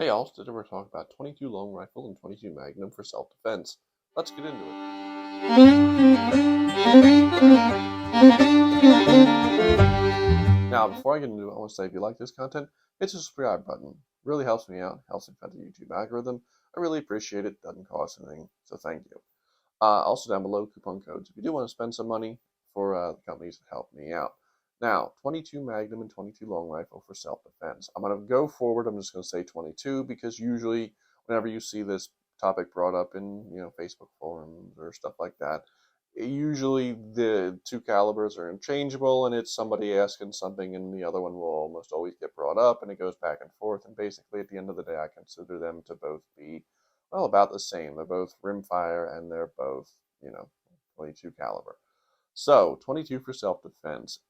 Hey all, today we're talking about 22 long rifle and 22 Magnum for self-defense. Let's get into it. Now, before I get into it, I want to say if you like this content, hit the subscribe button. Really helps me out, helps me find the YouTube algorithm. I really appreciate it. Doesn't cost anything, so thank you. Also down below, coupon codes if you do want to spend some money for the companies that help me out. Now, 22 Magnum and 22 long rifle for self-defense. I'm going to go forward. I'm just going to say 22 because usually whenever you see this topic brought up in Facebook forums or stuff like that, usually the two calibers are interchangeable and it's somebody asking something and the other one will almost always get brought up and it goes back and forth. And basically at the end of the day, I consider them to both be well, about the same. They're both rimfire and they're both, 22 caliber. So, 22 for self-defense.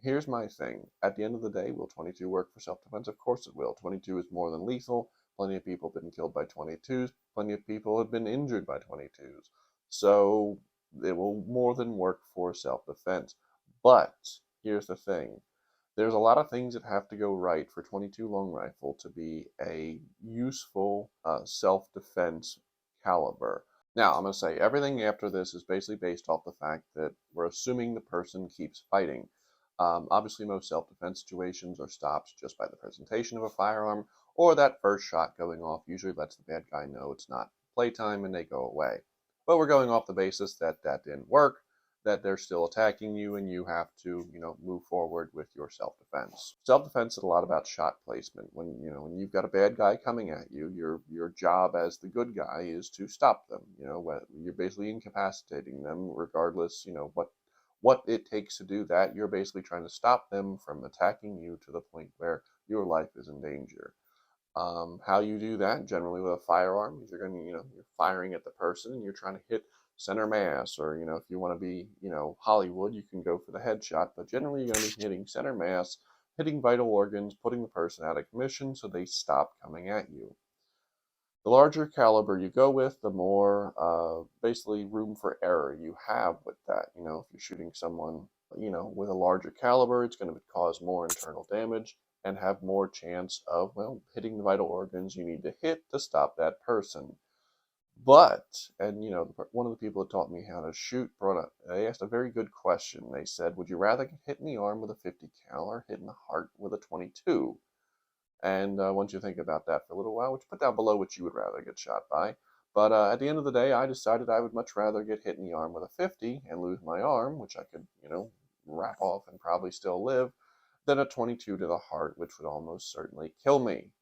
Here's my thing. At the end of the day, will 22 work for self-defense? Of course it will. 22 is more than lethal. Plenty of people have been killed by 22s. Plenty of people have been injured by 22s. So, it will more than work for self-defense. But, here's the thing. There's a lot of things that have to go right for 22 long rifle to be a useful self-defense caliber. Now, I'm going to say everything after this is basically based off the fact that we're assuming the person keeps fighting. Obviously, most self-defense situations are stopped just by the presentation of a firearm, or that first shot going off usually lets the bad guy know it's not playtime and they go away. But we're going off the basis that that didn't work, that they're still attacking you and you have to, move forward with your self-defense. Self-defense is a lot about shot placement. When you've got a bad guy coming at you, your job as the good guy is to stop them. You're basically incapacitating them regardless, what it takes to do that. You're basically trying to stop them from attacking you to the point where your life is in danger. How you do that generally with a firearm is you're firing at the person and you're trying to hit center mass, or if you want to be Hollywood, you can go for the headshot, but generally you're going to be hitting center mass, hitting vital organs, putting the person out of commission so they stop coming at you. The larger caliber you go with, the more basically room for error you have with that. If you're shooting someone with a larger caliber, it's going to cause more internal damage and have more chance of hitting the vital organs you need to hit to stop that person. But, and one of the people that taught me how to shoot they asked a very good question. They said, would you rather get hit in the arm with a 50 cal or hit in the heart with a 22? And once you think about that for a little while, which put down below what you would rather get shot by. But at the end of the day, I decided I would much rather get hit in the arm with a 50 and lose my arm, which I could, wrap off and probably still live, than a 22 to the heart, which would almost certainly kill me.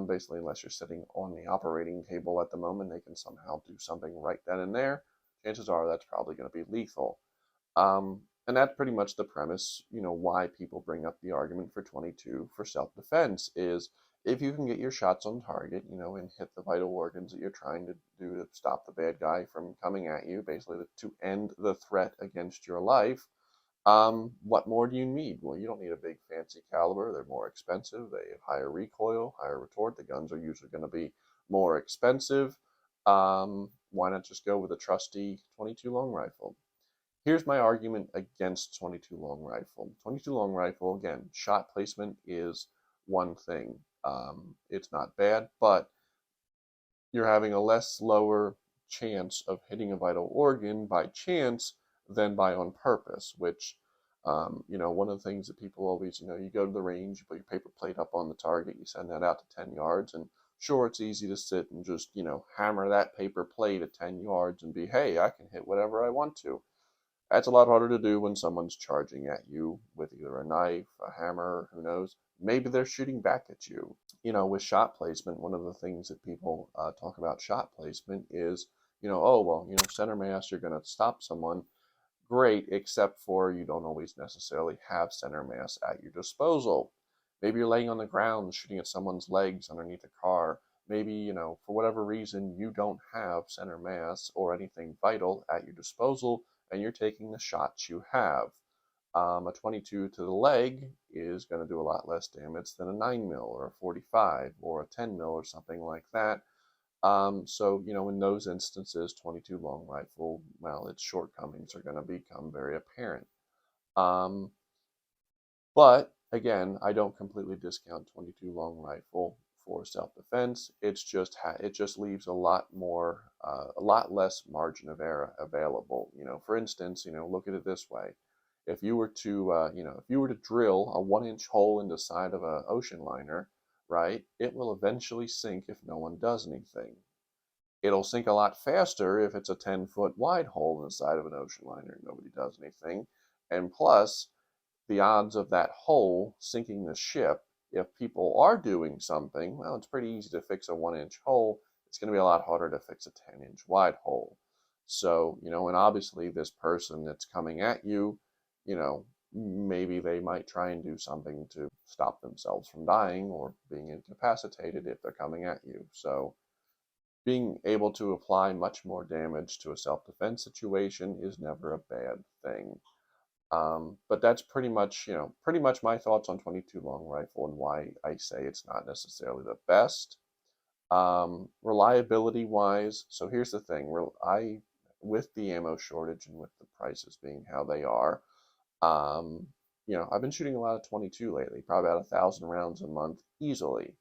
Basically, unless you're sitting on the operating table at the moment, they can somehow do something right then and there. Chances are that's probably going to be lethal. And that's pretty much the premise, why people bring up the argument for 22 for self-defense is if you can get your shots on target, and hit the vital organs that you're trying to do to stop the bad guy from coming at you, basically to end the threat against your life, what more do you need? Well, you don't need a big fancy caliber. They're more expensive. They have higher recoil, higher retort. The guns are usually going to be more expensive. Why not just go with a trusty 22 long rifle? Here's my argument against 22 long rifle. 22 long rifle, again, shot placement is one thing. It's not bad, but you're having a lower chance of hitting a vital organ by chance than by on purpose, which, one of the things that people always, you go to the range, you put your paper plate up on the target, you send that out to 10 yards, and sure, it's easy to sit and just, hammer that paper plate at 10 yards and be, hey, I can hit whatever I want to. That's a lot harder to do when someone's charging at you with either a knife, a hammer, who knows. Maybe they're shooting back at you. With shot placement, one of the things that people talk about shot placement is, center mass, you're going to stop someone. Great, except for you don't always necessarily have center mass at your disposal. Maybe you're laying on the ground shooting at someone's legs underneath a car. Maybe, for whatever reason, you don't have center mass or anything vital at your disposal, and you're taking the shots you have. A 22 to the leg is going to do a lot less damage than a 9 mil or a 45 or a 10 mil or something like that. So, in those instances, 22 long rifle, well, its shortcomings are going to become very apparent. But, again, I don't completely discount 22 long rifle for self-defense. It just leaves a lot less margin of error available. For instance, look at it this way: if you were to, if you were to drill a 1-inch hole in the side of an ocean liner, right, it will eventually sink if no one does anything. It'll sink a lot faster if it's a 10-foot wide hole in the side of an ocean liner and nobody does anything. And plus, the odds of that hole sinking the ship, if people are doing something, well, it's pretty easy to fix a 1-inch hole. It's going to be a lot harder to fix a 10-inch wide hole. So, and obviously this person that's coming at you, maybe they might try and do something to stop themselves from dying or being incapacitated if they're coming at you. So being able to apply much more damage to a self-defense situation is never a bad thing. But that's pretty much my thoughts on 22 long rifle and why I say it's not necessarily the best. Reliability wise, so here's the thing: with the ammo shortage and with the prices being how they are, I've been shooting a lot of 22 lately, probably about 1,000 rounds a month easily.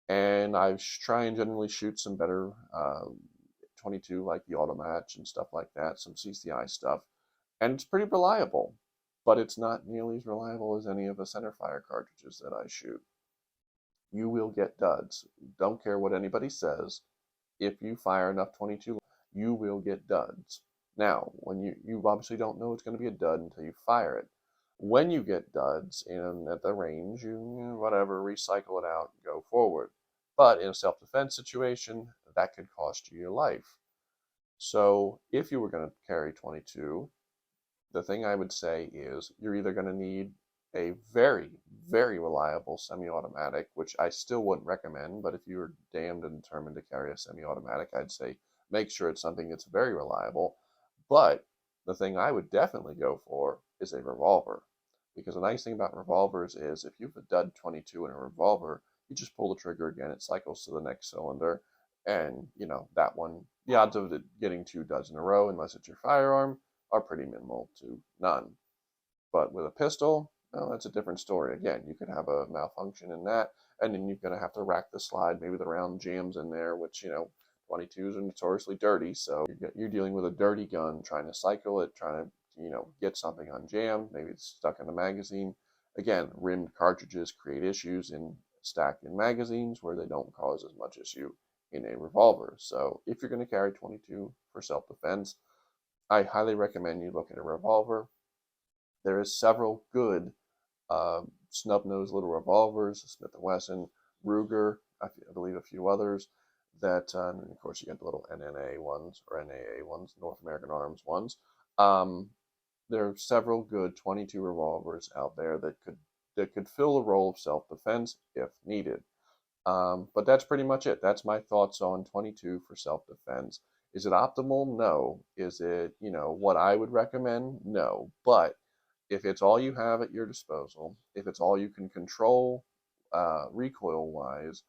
And I try and generally shoot some better 22, like the auto match and stuff like that, some CCI stuff. And it's pretty reliable, but it's not nearly as reliable as any of the centerfire cartridges that I shoot. You will get duds. Don't care what anybody says. If you fire enough 22, you will get duds. Now, when you obviously don't know it's going to be a dud until you fire it. When you get duds at the range, you whatever, recycle it out, go forward. But in a self-defense situation, that could cost you your life. So if you were going to carry 22, the thing I would say is you're either going to need a very, very reliable semi-automatic, which I still wouldn't recommend, but if you're damned and determined to carry a semi-automatic, I'd say make sure it's something that's very reliable. But the thing I would definitely go for is a revolver. Because the nice thing about revolvers is if you have a dud 22 in a revolver, you just pull the trigger again, it cycles to the next cylinder, and that one, the odds of it getting 2 duds in a row, unless it's your firearm, are pretty minimal to none. But with a pistol, well, that's a different story. Again, you could have a malfunction in that, and then you're going to have to rack the slide. Maybe the round jams in there, which 22s are notoriously dirty, so you're dealing with a dirty gun, trying to cycle it, trying to get something unjammed. Maybe it's stuck in the magazine. Again, rimmed cartridges create issues stacked in magazines where they don't cause as much issue in a revolver. So if you're going to carry 22 for self-defense, I highly recommend you look at a revolver. There is several good snub-nosed little revolvers, Smith & Wesson, Ruger, I believe a few others, that, and of course you get the little NNA ones, or NAA ones, North American Arms ones. There are several good 22 revolvers out there that could fill the role of self-defense if needed. But that's pretty much it. That's my thoughts on 22 for self-defense. Is it optimal? No. Is it, what I would recommend? No. But if it's all you have at your disposal, if it's all you can control recoil-wise,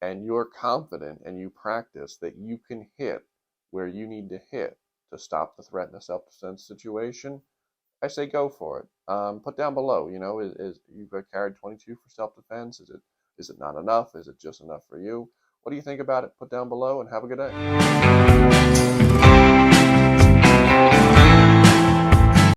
and you're confident and you practice that you can hit where you need to hit to stop the threat in a self-defense situation, I say go for it. Put down below, is you've carried 22 for self-defense? Is it not enough? Is it just enough for you? What do you think about it? Put down below and have a good day.